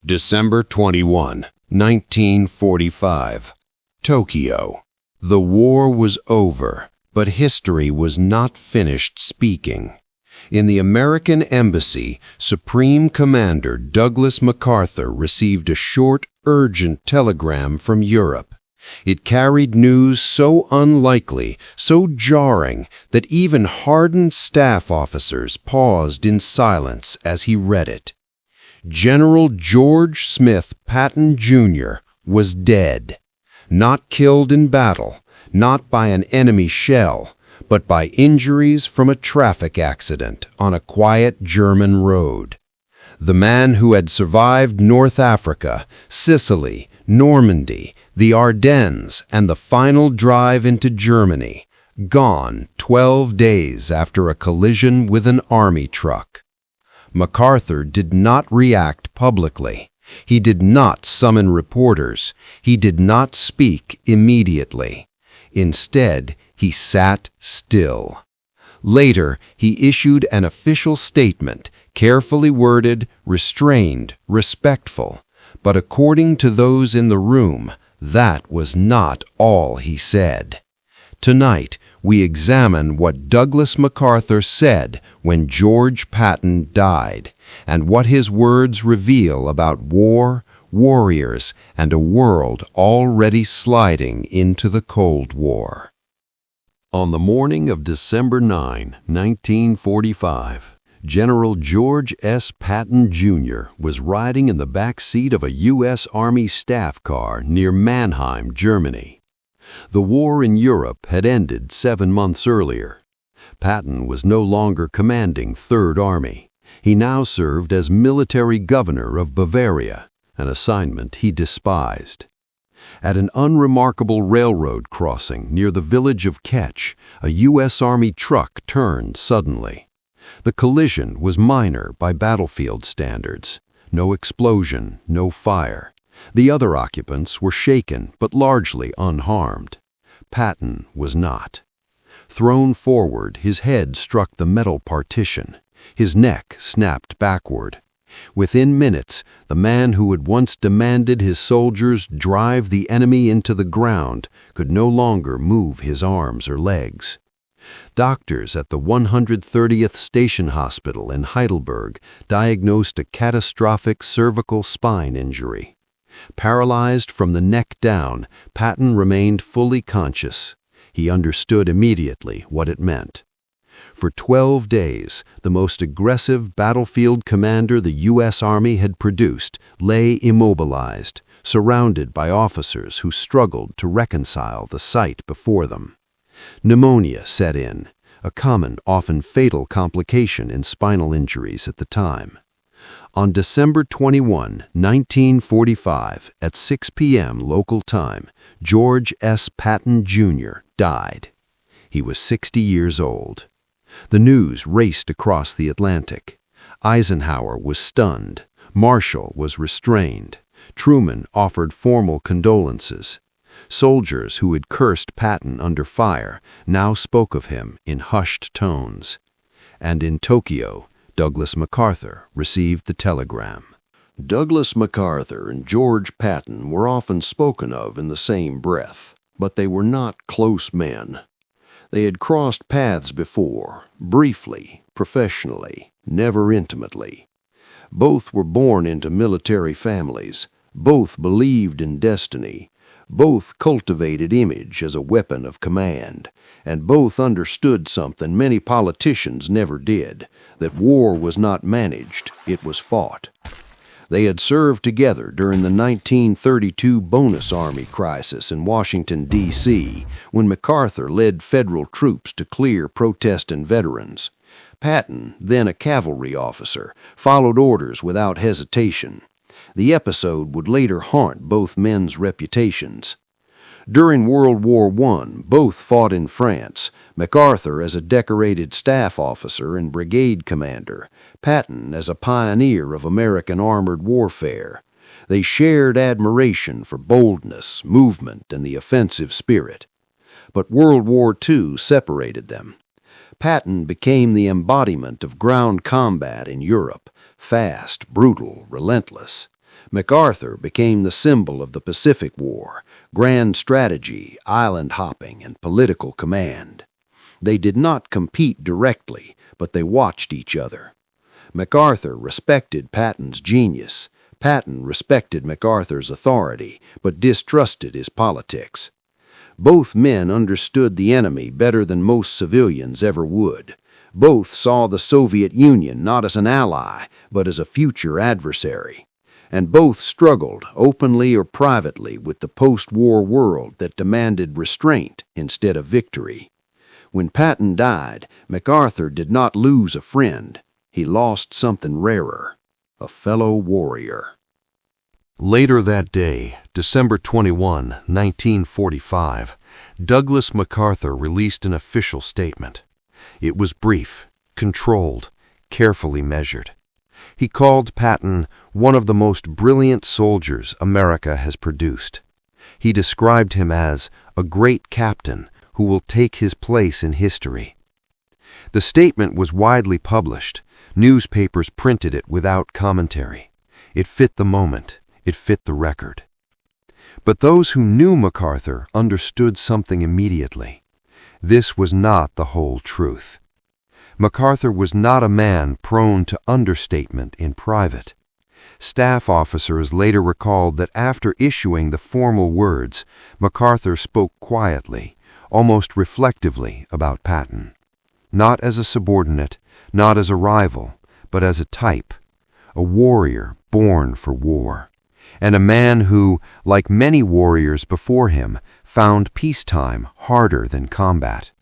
December 21, 1945. Tokyo. The war was over, but history was not finished speaking. In the American Embassy, Supreme Commander Douglas MacArthur received a short, urgent telegram from Europe. It carried news so unlikely, so jarring, that even hardened staff officers paused in silence as he read it. General George Smith Patton Jr. was dead. Not killed in battle, not by an enemy shell, but by injuries from a traffic accident on a quiet German road. The man who had survived North Africa, Sicily, Normandy, the Ardennes, and the final drive into Germany, gone 12 days after a collision with an army truck. MacArthur did not react publicly. He did not summon reporters. He did not speak immediately. Instead, he sat still. Later, he issued an official statement, carefully worded, restrained, respectful. But according to those in the room, that was not all he said. Tonight, we examine what Douglas MacArthur said when George Patton died, and what his words reveal about war, warriors, and a world already sliding into the Cold War. On the morning of December 9, 1945, General George S. Patton Jr. was riding in the back seat of a U.S. Army staff car near Mannheim, Germany. The war in Europe had ended 7 months earlier. Patton was no longer commanding Third Army. He now served as military governor of Bavaria, an assignment he despised. At an unremarkable railroad crossing near the village of Ketch, a U.S. Army truck turned suddenly. The collision was minor by battlefield standards. No explosion, no fire. The other occupants were shaken but largely unharmed. Patton was not. Thrown forward, his head struck the metal partition. His neck snapped backward. Within minutes, the man who had once demanded his soldiers drive the enemy into the ground could no longer move his arms or legs. Doctors at the 130th Station Hospital in Heidelberg diagnosed a catastrophic cervical spine injury. Paralyzed from the neck down, Patton remained fully conscious. He understood immediately what it meant. For 12 days, the most aggressive battlefield commander the U.S. Army had produced lay immobilized, surrounded by officers who struggled to reconcile the sight before them. Pneumonia set in, a common, often fatal complication in spinal injuries at the time. On December 21, 1945, at 6 p.m. local time, George S. Patton Jr. died. He was 60 years old. The news raced across the Atlantic. Eisenhower was stunned. Marshall was restrained. Truman offered formal condolences. Soldiers who had cursed Patton under fire now spoke of him in hushed tones. And in Tokyo, Douglas MacArthur received the telegram. Douglas MacArthur and George Patton were often spoken of in the same breath, but they were not close men. They had crossed paths before, briefly, professionally, never intimately. Both were born into military families. Both believed in destiny. Both cultivated image as a weapon of command, and both understood something many politicians never did, that war was not managed, it was fought. They had served together during the 1932 Bonus Army crisis in Washington, D.C., when MacArthur led federal troops to clear protesting veterans. Patton, then a cavalry officer, followed orders without hesitation. The episode would later haunt both men's reputations. During World War I, both fought in France, MacArthur as a decorated staff officer and brigade commander, Patton as a pioneer of American armored warfare. They shared admiration for boldness, movement, and the offensive spirit. But World War II separated them. Patton became the embodiment of ground combat in Europe, fast, brutal, relentless. MacArthur became the symbol of the Pacific War, grand strategy, island hopping, and political command. They did not compete directly, but they watched each other. MacArthur respected Patton's genius. Patton respected MacArthur's authority, but distrusted his politics. Both men understood the enemy better than most civilians ever would. Both saw the Soviet Union not as an ally, but as a future adversary. And both struggled, openly or privately, with the post-war world that demanded restraint instead of victory. When Patton died, MacArthur did not lose a friend. He lost something rarer, a fellow warrior. Later that day, December 21, 1945, Douglas MacArthur released an official statement. It was brief, controlled, carefully measured. He called Patton one of the most brilliant soldiers America has produced. He described him as a great captain who will take his place in history. The statement was widely published. Newspapers printed it without commentary. It fit the moment. It fit the record. But those who knew MacArthur understood something immediately. This was not the whole truth. MacArthur was not a man prone to understatement in private. Staff officers later recalled that after issuing the formal words, MacArthur spoke quietly, almost reflectively about Patton. Not as a subordinate, not as a rival, but as a type, a warrior born for war, and a man who, like many warriors before him, found peacetime harder than combat.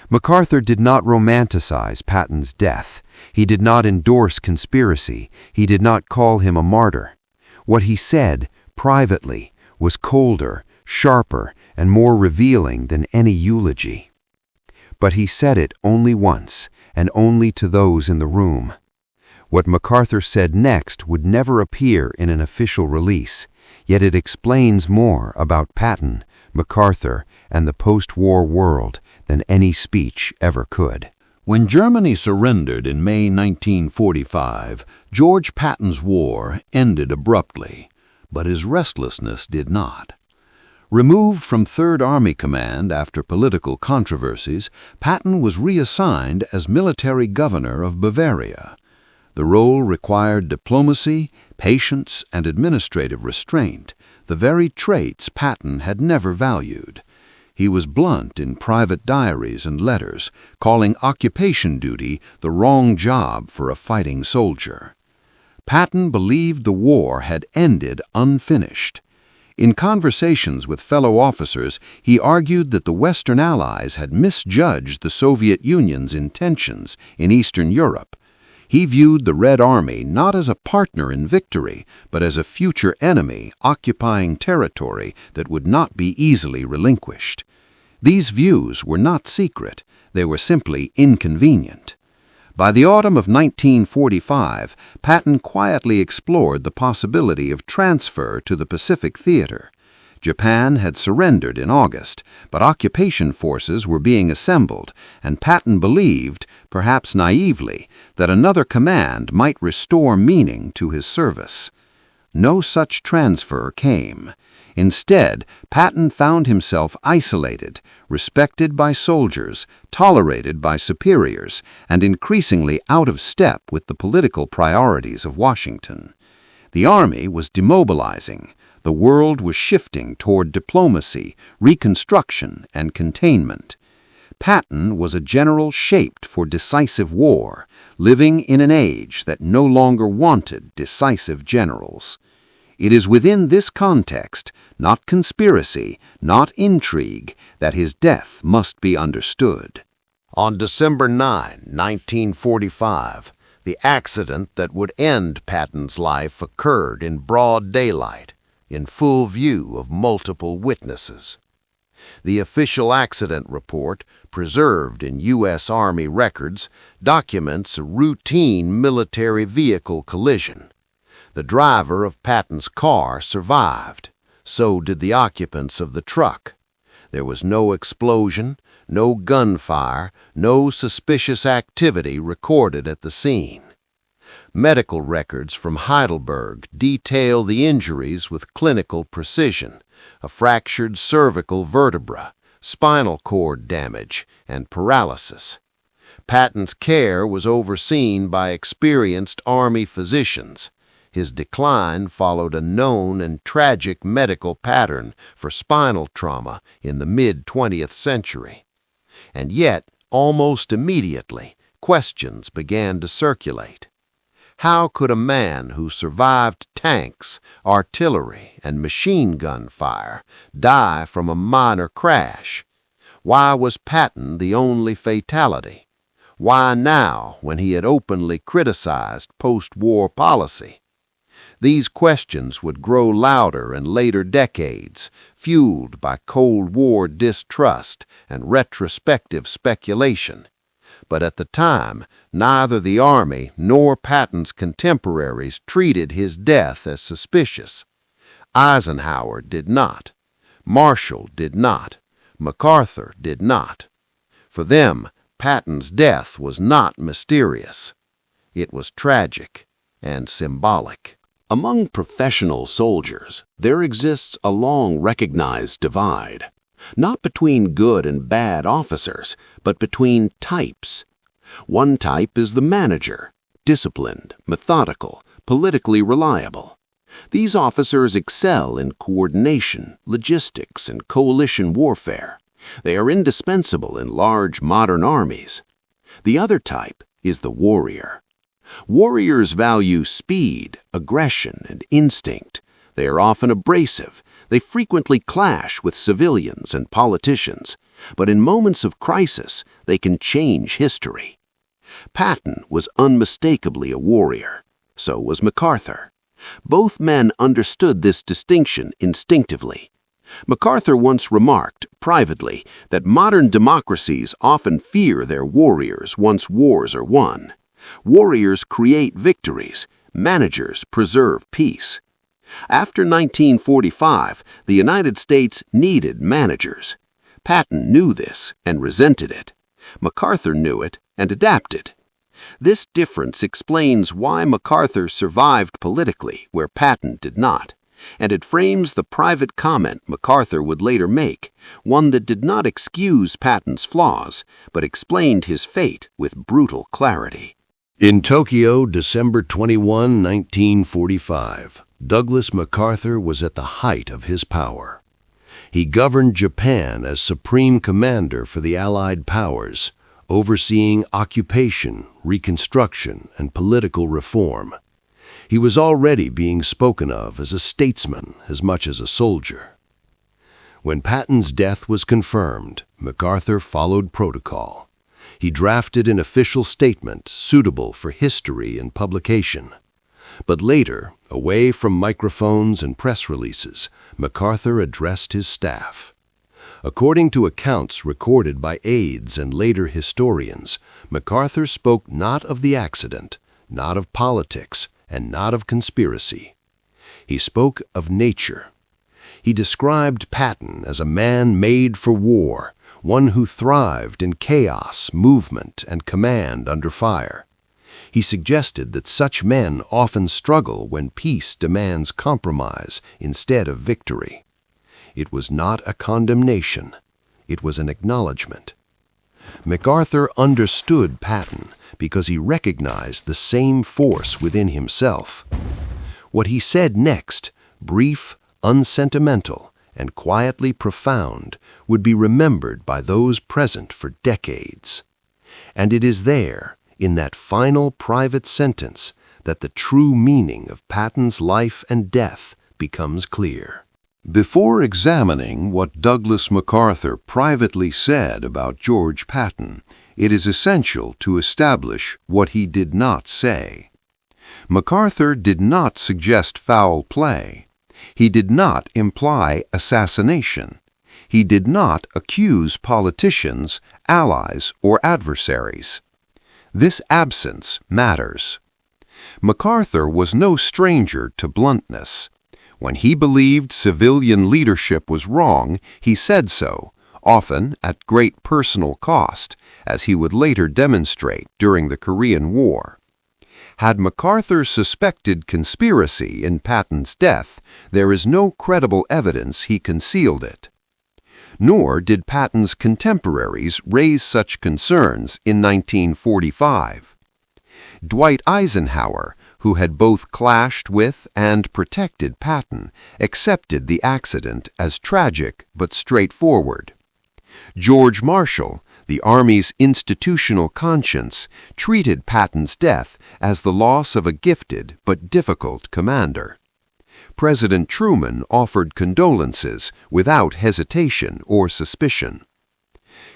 MacArthur did not romanticize Patton's death. He did not endorse conspiracy. He did not call him a martyr. What he said, privately, was colder, sharper, and more revealing than any eulogy. But he said it only once, and only to those in the room. What MacArthur said next would never appear in an official release, yet it explains more about Patton, MacArthur, and the post-war world than any speech ever could. When Germany surrendered in May 1945, George Patton's war ended abruptly, but his restlessness did not. Removed from Third Army Command after political controversies, Patton was reassigned as military governor of Bavaria. The role required diplomacy, patience, and administrative restraint, the very traits Patton had never valued. He was blunt in private diaries and letters, calling occupation duty the wrong job for a fighting soldier. Patton believed the war had ended unfinished. In conversations with fellow officers, he argued that the Western Allies had misjudged the Soviet Union's intentions in Eastern Europe. He viewed the Red Army not as a partner in victory, but as a future enemy occupying territory that would not be easily relinquished. These views were not secret, they were simply inconvenient. By the autumn of 1945, Patton quietly explored the possibility of transfer to the Pacific Theater. Japan had surrendered in August, but occupation forces were being assembled, and Patton believed, perhaps naively, that another command might restore meaning to his service. No such transfer came. Instead, Patton found himself isolated, respected by soldiers, tolerated by superiors, and increasingly out of step with the political priorities of Washington. The Army was demobilizing. The world was shifting toward diplomacy, reconstruction, and containment. Patton was a general shaped for decisive war, living in an age that no longer wanted decisive generals. It is within this context, not conspiracy, not intrigue, that his death must be understood. On December 9, 1945, the accident that would end Patton's life occurred in broad daylight, in full view of multiple witnesses. The official accident report, preserved in U.S. Army records, documents a routine military vehicle collision. The driver of Patton's car survived. So did the occupants of the truck. There was no explosion, no gunfire, no suspicious activity recorded at the scene. Medical records from Heidelberg detail the injuries with clinical precision: a fractured cervical vertebra, spinal cord damage, and paralysis. Patton's care was overseen by experienced Army physicians. His decline followed a known and tragic medical pattern for spinal trauma in the mid-20th century. And yet, almost immediately, questions began to circulate. How could a man who survived tanks, artillery, and machine gun fire die from a minor crash? Why was Patton the only fatality? Why now, when he had openly criticized post-war policy? These questions would grow louder in later decades, fueled by Cold War distrust and retrospective speculation. But at the time, neither the Army nor Patton's contemporaries treated his death as suspicious. Eisenhower did not. Marshall did not. MacArthur did not. For them, Patton's death was not mysterious. It was tragic and symbolic. Among professional soldiers, there exists a long recognized divide, not between good and bad officers, but between types. One type is the manager, disciplined, methodical, politically reliable. These officers excel in coordination, logistics, and coalition warfare. They are indispensable in large modern armies. The other type is the warrior. Warriors value speed, aggression, and instinct. They are often abrasive. They frequently clash with civilians and politicians, but in moments of crisis, they can change history. Patton was unmistakably a warrior. So was MacArthur. Both men understood this distinction instinctively. MacArthur once remarked, privately, that modern democracies often fear their warriors once wars are won. Warriors create victories. Managers preserve peace. After 1945, the United States needed managers. Patton knew this and resented it. MacArthur knew it and adapted. This difference explains why MacArthur survived politically where Patton did not, and it frames the private comment MacArthur would later make, one that did not excuse Patton's flaws, but explained his fate with brutal clarity. In Tokyo, December 21, 1945, Douglas MacArthur was at the height of his power. He governed Japan as supreme commander for the Allied powers, overseeing occupation, reconstruction, and political reform. He was already being spoken of as a statesman as much as a soldier. When Patton's death was confirmed, MacArthur followed protocol. He drafted an official statement suitable for history and publication. But later, away from microphones and press releases, MacArthur addressed his staff. According to accounts recorded by aides and later historians, MacArthur spoke not of the accident, not of politics, and not of conspiracy. He spoke of nature. He described Patton as a man made for war, one who thrived in chaos, movement, and command under fire. He suggested that such men often struggle when peace demands compromise instead of victory. It was not a condemnation. It was an acknowledgement. MacArthur understood Patton because he recognized the same force within himself. What he said next, brief, unsentimental, and quietly profound, would be remembered by those present for decades. And it is there, in that final private sentence, that the true meaning of Patton's life and death becomes clear. Before examining what Douglas MacArthur privately said about George Patton, it is essential to establish what he did not say. MacArthur did not suggest foul play. He did not imply assassination. He did not accuse politicians, allies, or adversaries. This absence matters. MacArthur was no stranger to bluntness. When he believed civilian leadership was wrong, he said so, often at great personal cost, as he would later demonstrate during the Korean War. Had MacArthur suspected conspiracy in Patton's death, there is no credible evidence he concealed it. Nor did Patton's contemporaries raise such concerns in 1945. Dwight Eisenhower, who had both clashed with and protected Patton, accepted the accident as tragic but straightforward. George Marshall, the Army's institutional conscience, treated Patton's death as the loss of a gifted but difficult commander. President Truman offered condolences without hesitation or suspicion.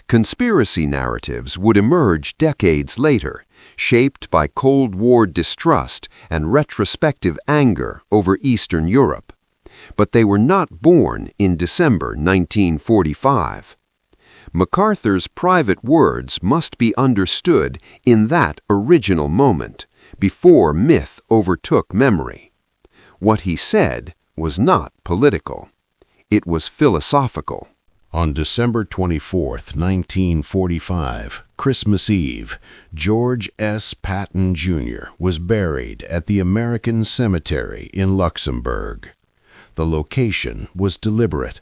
Conspiracy narratives would emerge decades later, shaped by Cold War distrust and retrospective anger over Eastern Europe. But they were not born in December 1945. MacArthur's private words must be understood in that original moment, before myth overtook memory. What he said was not political. It was philosophical. On December 24, 1945, Christmas Eve, George S. Patton Jr. was buried at the American Cemetery in Luxembourg. The location was deliberate.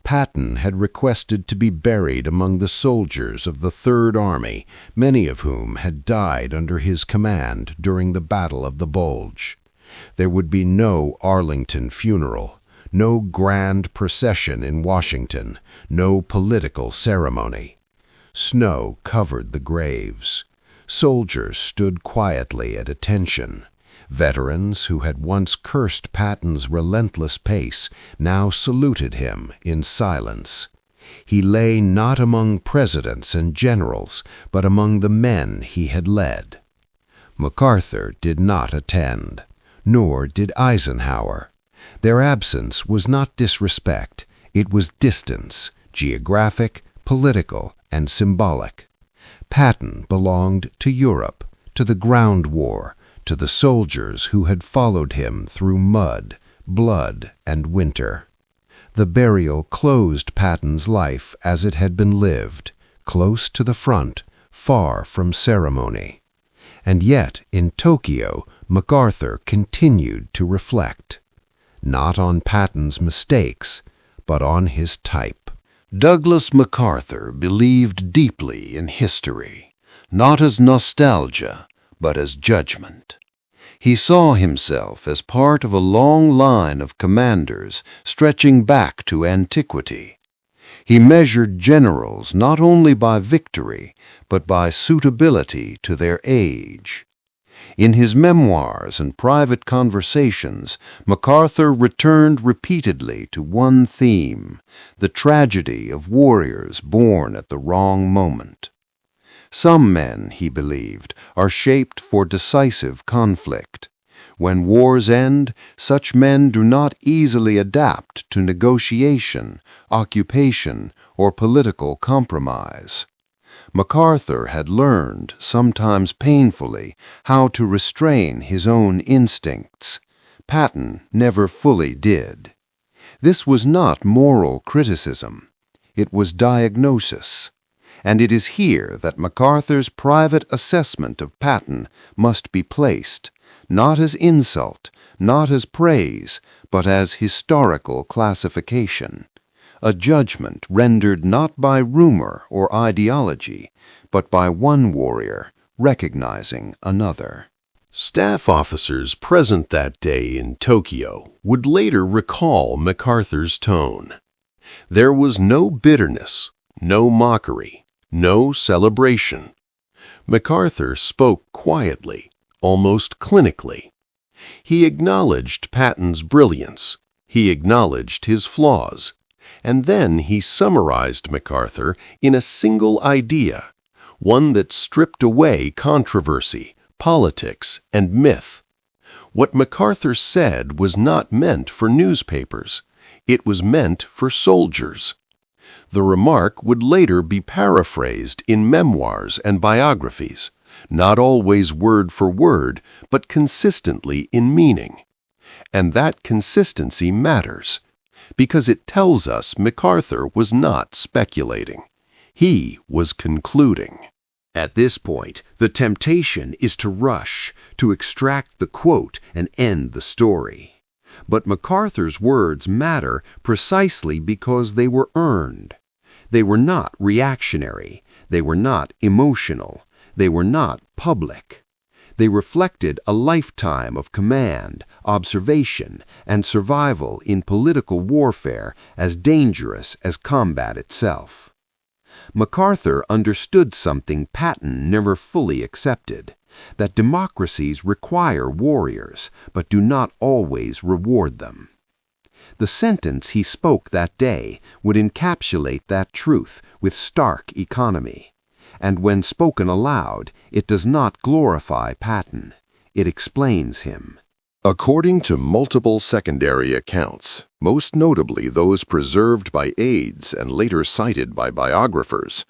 Patton had requested to be buried among the soldiers of the Third Army, many of whom had died under his command during the Battle of the Bulge. There would be no Arlington funeral, no grand procession in Washington, no political ceremony. Snow covered the graves. Soldiers stood quietly at attention. Veterans who had once cursed Patton's relentless pace now saluted him in silence. He lay not among presidents and generals, but among the men he had led. MacArthur did not attend, nor did Eisenhower. Their absence was not disrespect, it was distance, geographic, political, and symbolic. Patton belonged to Europe, to the ground war, to the soldiers who had followed him through mud, blood, and winter. The burial closed Patton's life as it had been lived, close to the front, far from ceremony. And yet, in Tokyo, MacArthur continued to reflect, not on Patton's mistakes, but on his type. Douglas MacArthur believed deeply in history, not as nostalgia, but as judgment. He saw himself as part of a long line of commanders stretching back to antiquity. He measured generals not only by victory, but by suitability to their age. In his memoirs and private conversations, MacArthur returned repeatedly to one theme: the tragedy of warriors born at the wrong moment. Some men, he believed, are shaped for decisive conflict. When wars end, such men do not easily adapt to negotiation, occupation, or political compromise. MacArthur had learned, sometimes painfully, how to restrain his own instincts. Patton never fully did. This was not moral criticism. It was diagnosis. And it is here that MacArthur's private assessment of Patton must be placed, not as insult, not as praise, but as historical classification. A judgment rendered not by rumor or ideology, but by one warrior recognizing another. Staff officers present that day in Tokyo would later recall MacArthur's tone. There was no bitterness, no mockery, no celebration. MacArthur spoke quietly, almost clinically. He acknowledged Patton's brilliance. He acknowledged his flaws. And then he summarized MacArthur in a single idea, one that stripped away controversy, politics, and myth. What MacArthur said was not meant for newspapers. It was meant for soldiers. The remark would later be paraphrased in memoirs and biographies, not always word for word, but consistently in meaning. And that consistency matters, because it tells us MacArthur was not speculating. He was concluding. At this point, the temptation is to rush, to extract the quote and end the story. But MacArthur's words matter precisely because they were earned. They were not reactionary. They were not emotional. They were not public. They reflected a lifetime of command, observation, and survival in political warfare as dangerous as combat itself. MacArthur understood something Patton never fully accepted, that democracies require warriors, but do not always reward them. The sentence he spoke that day would encapsulate that truth with stark economy. And when spoken aloud, it does not glorify Patton. It explains him. According to multiple secondary accounts, most notably those preserved by aides and later cited by biographers,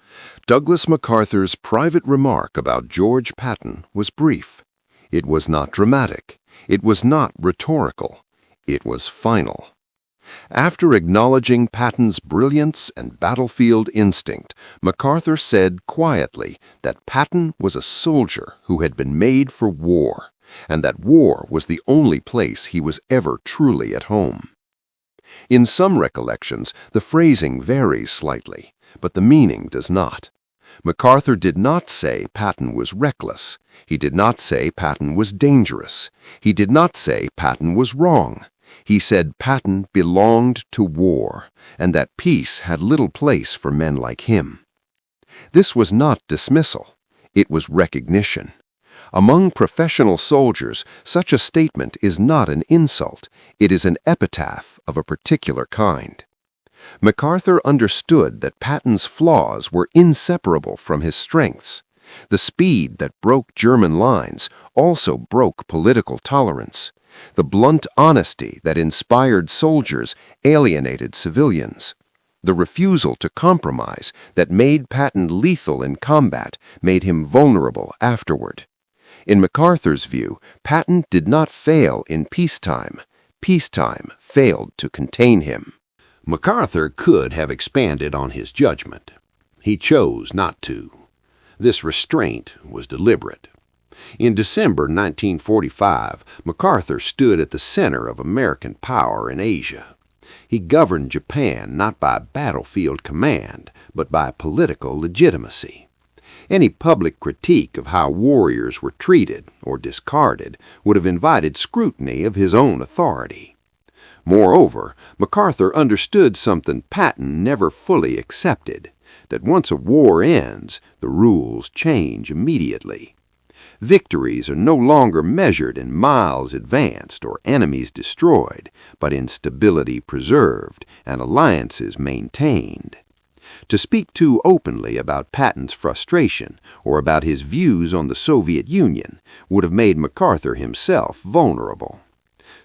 Douglas MacArthur's private remark about George Patton was brief. It was not dramatic. It was not rhetorical. It was final. After acknowledging Patton's brilliance and battlefield instinct, MacArthur said quietly that Patton was a soldier who had been made for war, and that war was the only place he was ever truly at home. In some recollections, the phrasing varies slightly, but the meaning does not. MacArthur did not say Patton was reckless. He did not say Patton was dangerous. He did not say Patton was wrong. He said Patton belonged to war, and that peace had little place for men like him. This was not dismissal. It was recognition. Among professional soldiers, such a statement is not an insult. It is an epitaph of a particular kind. MacArthur understood that Patton's flaws were inseparable from his strengths. The speed that broke German lines also broke political tolerance. The blunt honesty that inspired soldiers alienated civilians. The refusal to compromise that made Patton lethal in combat made him vulnerable afterward. In MacArthur's view, Patton did not fail in peacetime. Peacetime failed to contain him. MacArthur could have expanded on his judgment. He chose not to. This restraint was deliberate. In December 1945, MacArthur stood at the center of American power in Asia. He governed Japan not by battlefield command, but by political legitimacy. Any public critique of how warriors were treated or discarded would have invited scrutiny of his own authority. Moreover, MacArthur understood something Patton never fully accepted, that once a war ends, the rules change immediately. Victories are no longer measured in miles advanced or enemies destroyed, but in stability preserved and alliances maintained. To speak too openly about Patton's frustration or about his views on the Soviet Union would have made MacArthur himself vulnerable.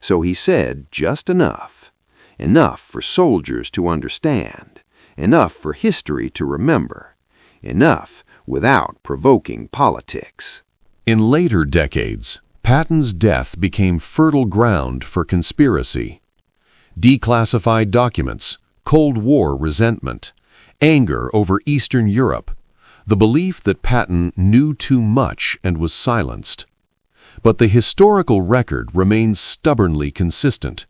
So he said just enough. Enough for soldiers to understand. Enough for history to remember. Enough without provoking politics. In later decades, Patton's death became fertile ground for conspiracy. Declassified documents, Cold War resentment, anger over Eastern Europe, the belief that Patton knew too much and was silenced. But the historical record remains stubbornly consistent.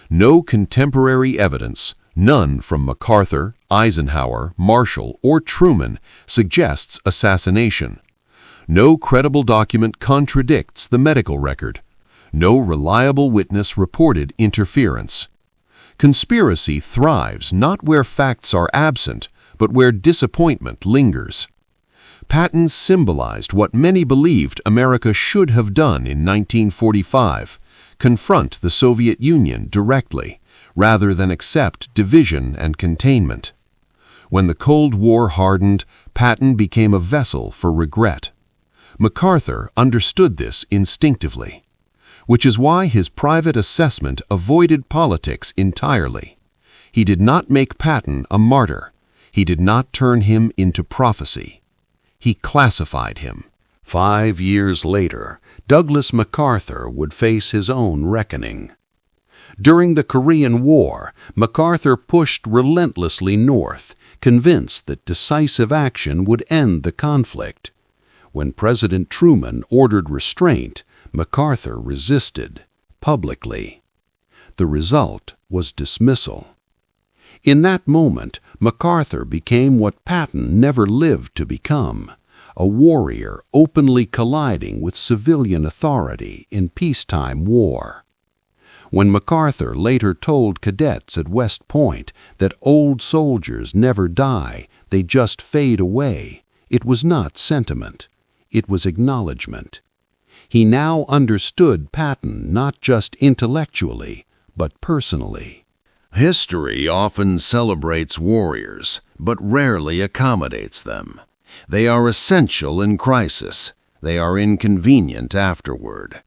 No contemporary evidence, none from MacArthur, Eisenhower, Marshall, or Truman, suggests assassination. No credible document contradicts the medical record. No reliable witness reported interference. Conspiracy thrives not where facts are absent, but where disappointment lingers. Patton symbolized what many believed America should have done in 1945, confront the Soviet Union directly, rather than accept division and containment. When the Cold War hardened, Patton became a vessel for regret. MacArthur understood this instinctively, which is why his private assessment avoided politics entirely. He did not make Patton a martyr. He did not turn him into prophecy. He classified him. 5 years later, Douglas MacArthur would face his own reckoning. During the Korean War, MacArthur pushed relentlessly north, convinced that decisive action would end the conflict. When President Truman ordered restraint, MacArthur resisted, publicly. The result was dismissal. In that moment, MacArthur became what Patton never lived to become, a warrior openly colliding with civilian authority in peacetime war. When MacArthur later told cadets at West Point that old soldiers never die, they just fade away, it was not sentiment, it was acknowledgement. He now understood Patton not just intellectually, but personally. History often celebrates warriors, but rarely accommodates them. They are essential in crisis. They are inconvenient afterward.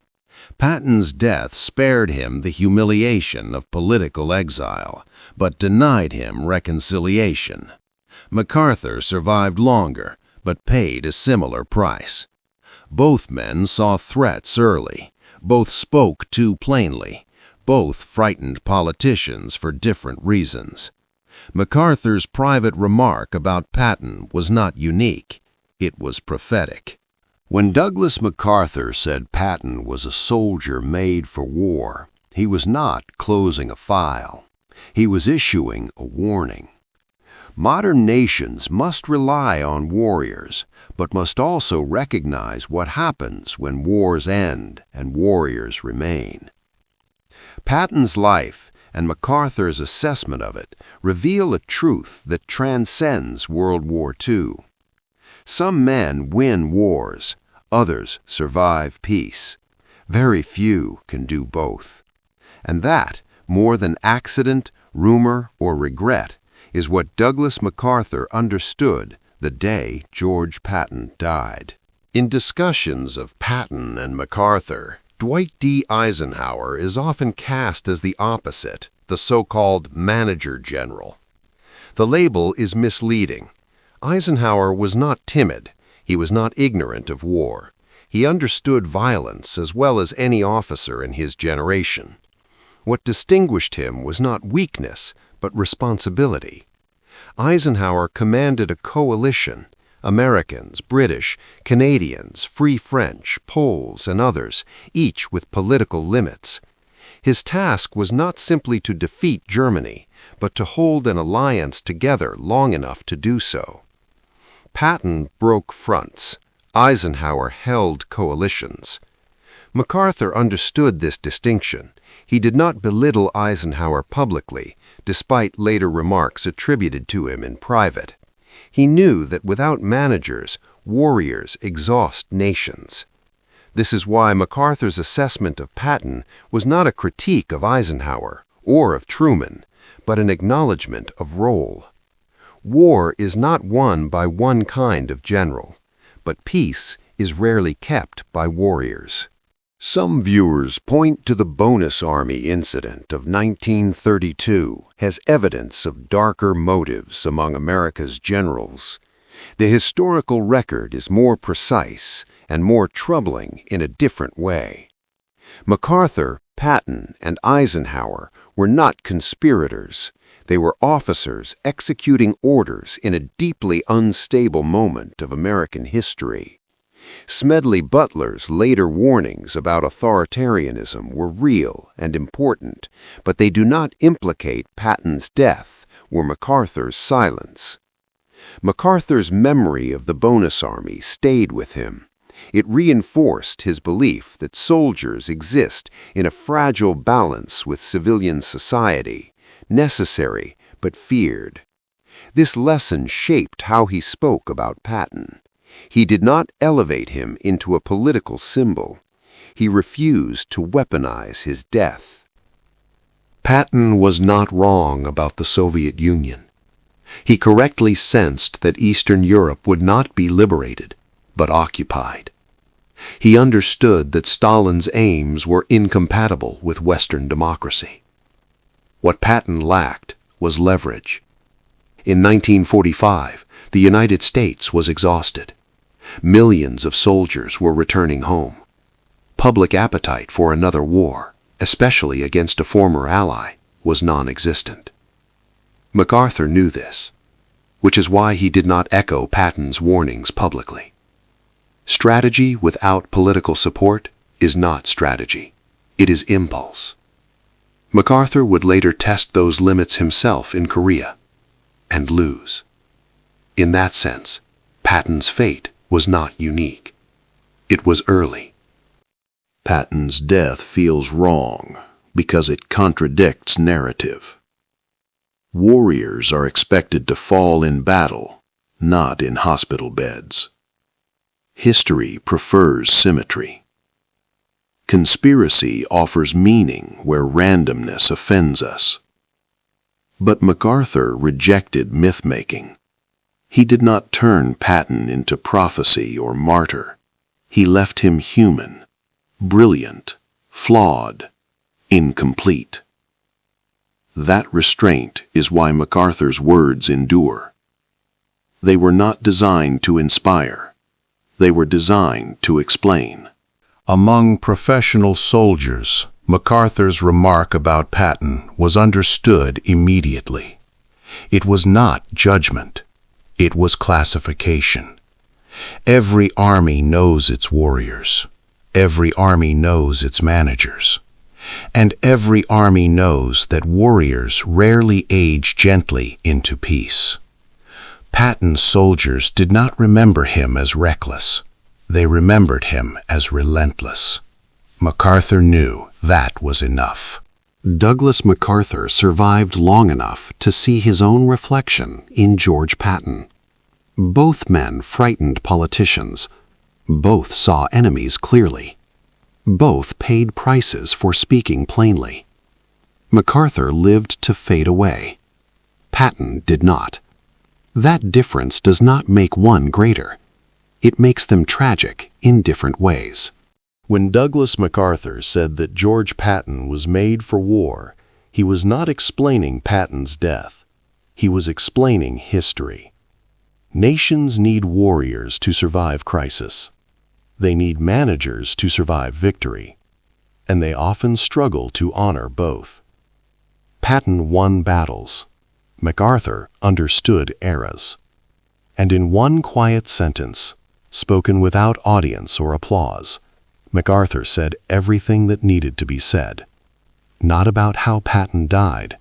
Patton's death spared him the humiliation of political exile, but denied him reconciliation. MacArthur survived longer, but paid a similar price. Both men saw threats early. Both spoke too plainly. Both frightened politicians for different reasons. MacArthur's private remark about Patton was not unique. It was prophetic. When Douglas MacArthur said Patton was a soldier made for war, he was not closing a file. He was issuing a warning. Modern nations must rely on warriors, but must also recognize what happens when wars end and warriors remain. Patton's life and MacArthur's assessment of it reveal a truth that transcends World War II. Some men win wars, others survive peace. Very few can do both. And that, more than accident, rumor, or regret, is what Douglas MacArthur understood the day George Patton died. In discussions of Patton and MacArthur, Dwight D. Eisenhower is often cast as the opposite, the so-called manager general. The label is misleading. Eisenhower was not timid. He was not ignorant of war. He understood violence as well as any officer in his generation. What distinguished him was not weakness, but responsibility. Eisenhower commanded a coalition, Americans, British, Canadians, Free French, Poles, and others, each with political limits. His task was not simply to defeat Germany, but to hold an alliance together long enough to do so. Patton broke fronts. Eisenhower held coalitions. MacArthur understood this distinction. He did not belittle Eisenhower publicly, despite later remarks attributed to him in private. He knew that without managers, warriors exhaust nations. This is why MacArthur's assessment of Patton was not a critique of Eisenhower or of Truman, but an acknowledgement of role. War is not won by one kind of general, but peace is rarely kept by warriors. Some viewers point to the Bonus Army incident of 1932 as evidence of darker motives among America's generals. The historical record is more precise and more troubling in a different way. MacArthur, Patton, and Eisenhower were not conspirators. They were officers executing orders in a deeply unstable moment of American history. Smedley Butler's later warnings about authoritarianism were real and important, but they do not implicate Patton's death or MacArthur's silence. MacArthur's memory of the Bonus Army stayed with him. It reinforced his belief that soldiers exist in a fragile balance with civilian society, necessary but feared. This lesson shaped how he spoke about Patton. He did not elevate him into a political symbol. He refused to weaponize his death. Patton was not wrong about the Soviet Union. He correctly sensed that Eastern Europe would not be liberated, but occupied. He understood that Stalin's aims were incompatible with Western democracy. What Patton lacked was leverage. In 1945, the United States was exhausted. Millions of soldiers were returning home. Public appetite for another war, especially against a former ally, was non-existent. MacArthur knew this, which is why he did not echo Patton's warnings publicly. Strategy without political support is not strategy. It is impulse. MacArthur would later test those limits himself in Korea and lose. In that sense, Patton's fate was not unique. It was early. Patton's death feels wrong because it contradicts narrative. Warriors are expected to fall in battle, not in hospital beds. History prefers symmetry. Conspiracy offers meaning where randomness offends us. But MacArthur rejected myth-making. He did not turn Patton into prophecy or martyr. He left him human, brilliant, flawed, incomplete. That restraint is why MacArthur's words endure. They were not designed to inspire. They were designed to explain. Among professional soldiers, MacArthur's remark about Patton was understood immediately. It was not judgment. It was classification. Every army knows its warriors. Every army knows its managers. And every army knows that warriors rarely age gently into peace. Patton's soldiers did not remember him as reckless. They remembered him as relentless. MacArthur knew that was enough. Douglas MacArthur survived long enough to see his own reflection in George Patton. Both men frightened politicians. Both saw enemies clearly. Both paid prices for speaking plainly. MacArthur lived to fade away. Patton did not. That difference does not make one greater. It makes them tragic in different ways. When Douglas MacArthur said that George Patton was made for war, he was not explaining Patton's death. He was explaining history. Nations need warriors to survive crisis. They need managers to survive victory. And they often struggle to honor both. Patton won battles. MacArthur understood eras. And in one quiet sentence, spoken without audience or applause, MacArthur said everything that needed to be said. Not about how Patton died,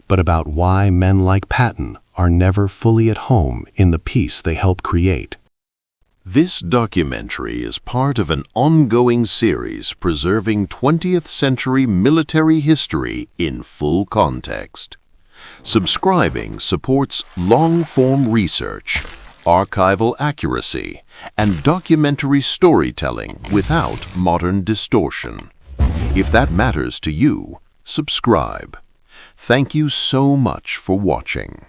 but about why men like Patton are never fully at home in the peace they help create. This documentary is part of an ongoing series preserving 20th century military history in full context. Subscribing supports long-form research, archival accuracy, and documentary storytelling without modern distortion. If that matters to you, subscribe. Thank you so much for watching.